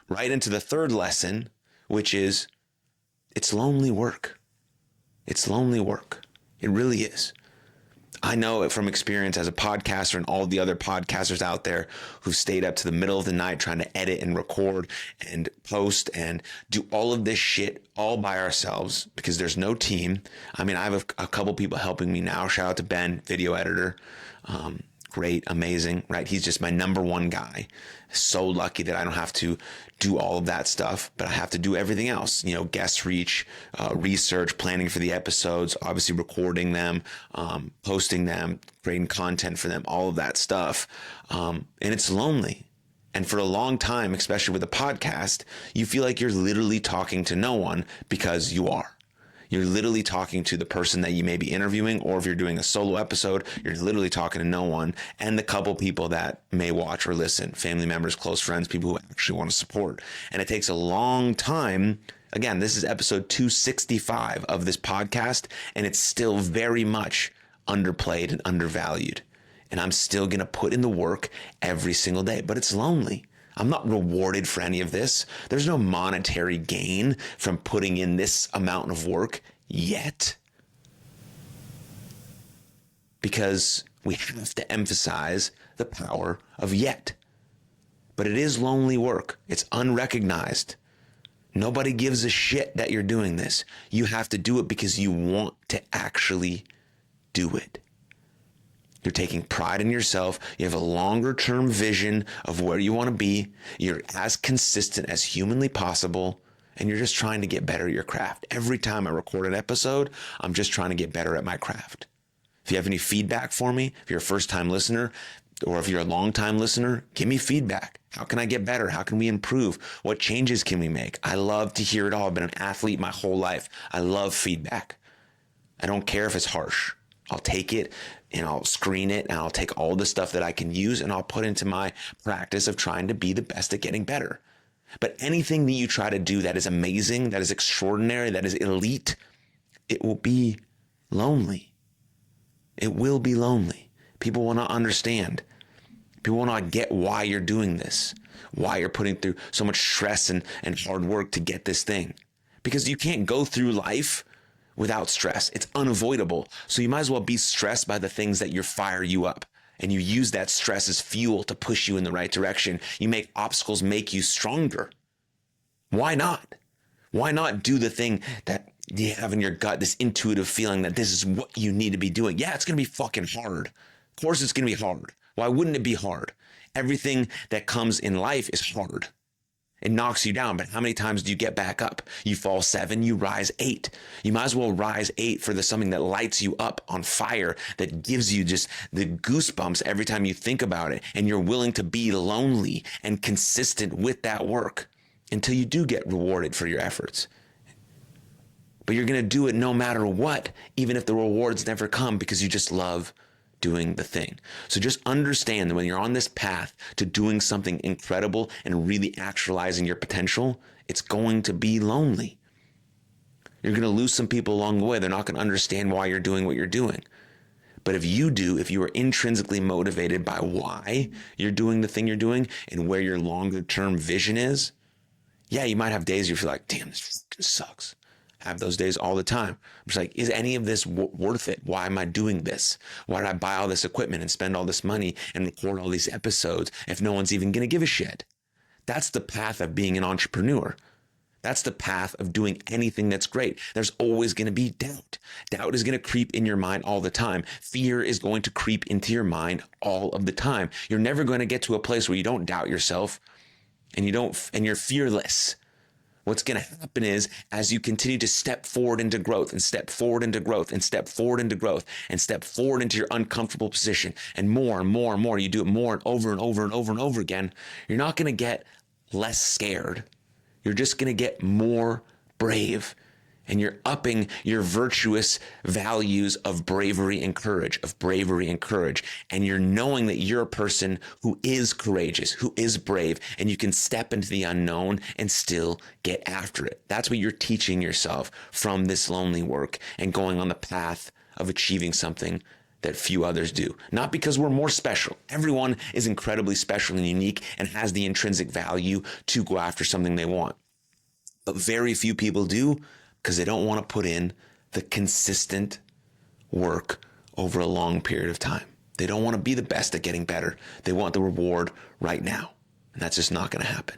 right into the third lesson, which is it's lonely work. It's lonely work. It really is. I know it from experience as a podcaster and all the other podcasters out there who've stayed up to the middle of the night trying to edit and record and post and do all of this shit all by ourselves because there's no team. I mean, I have a couple people helping me now. Shout out to Ben, video editor. Great, amazing, right? He's just my number one guy. So lucky that I don't have to do all of that stuff, but I have to do everything else. You know, guest reach, research, planning for the episodes, obviously recording them, posting them, creating content for them, all of that stuff. And it's lonely. And for a long time, especially with a podcast, you feel like you're literally talking to no one because you are. You're literally talking to the person that you may be interviewing, or if you're doing a solo episode, you're literally talking to no one and the couple people that may watch or listen, family members, close friends, people who actually want to support. And it takes a long time. Again, this is episode 265 of this podcast, and it's still very much underplayed and undervalued. And I'm still going to put in the work every single day, but it's lonely. I'm not rewarded for any of this. There's no monetary gain from putting in this amount of work yet. Because we have to emphasize the power of yet. But it is lonely work. It's unrecognized. Nobody gives a shit that you're doing this. You have to do it because you want to actually do it. You're taking pride in yourself. You have a longer term vision of where you want to be. You're as consistent as humanly possible. And you're just trying to get better at your craft. Every time I record an episode, I'm just trying to get better at my craft. If you have any feedback for me, if you're a first time listener, or if you're a long time listener, give me feedback. How can I get better? How can we improve? What changes can we make? I love to hear it all. I've been an athlete my whole life. I love feedback. I don't care if it's harsh. I'll take it and I'll screen it and I'll take all the stuff that I can use and I'll put into my practice of trying to be the best at getting better. But anything that you try to do that is amazing, that is extraordinary, that is elite, it will be lonely. It will be lonely. People will not understand. People will not get why you're doing this, why you're putting through so much stress and hard work to get this thing. Because you can't go through life without stress. It's unavoidable. So you might as well be stressed by the things that fire you up. And you use that stress as fuel to push you in the right direction. You make obstacles make you stronger. Why not? Why not do the thing that you have in your gut, this intuitive feeling that this is what you need to be doing? Yeah, it's going to be fucking hard. Of course it's going to be hard. Why wouldn't it be hard? Everything that comes in life is hard. It knocks you down, but how many times do you get back up? You fall 7, you rise 8. You might as well rise 8 for something that lights you up on fire, that gives you just the goosebumps every time you think about it, and you're willing to be lonely and consistent with that work until you do get rewarded for your efforts. But you're going to do it no matter what, even if the rewards never come, because you just love doing the thing. So just understand that when you're on this path to doing something incredible and really actualizing your potential, it's going to be lonely. You're going to lose some people along the way. They're not going to understand why you're doing what you're doing. But if you are intrinsically motivated by why you're doing the thing you're doing and where your longer term vision is, yeah, you might have days you feel like, damn, this fucking sucks. Have those days all the time. I'm just like, is any of this worth it? Why am I doing this? Why did I buy all this equipment and spend all this money and record all these episodes if no one's even going to give a shit? That's the path of being an entrepreneur. That's the path of doing anything that's great. There's always going to be doubt. Doubt is going to creep in your mind all the time. Fear is going to creep into your mind all of the time. You're never going to get to a place where you don't doubt yourself and you're fearless. What's going to happen is, as you continue to step forward into growth and step forward into growth and step forward into growth and step forward into your uncomfortable position and more and more and more, you do it more and over and over and over and over again, you're not going to get less scared. You're just going to get more brave. And you're upping your virtuous values of bravery and courage, And you're knowing that you're a person who is courageous, who is brave, and you can step into the unknown and still get after it. That's what you're teaching yourself from this lonely work and going on the path of achieving something that few others do. Not because we're more special. Everyone is incredibly special and unique and has the intrinsic value to go after something they want. But very few people do because they don't want to put in the consistent work over a long period of time. They don't want to be the best at getting better. They want the reward right now. And that's just not going to happen.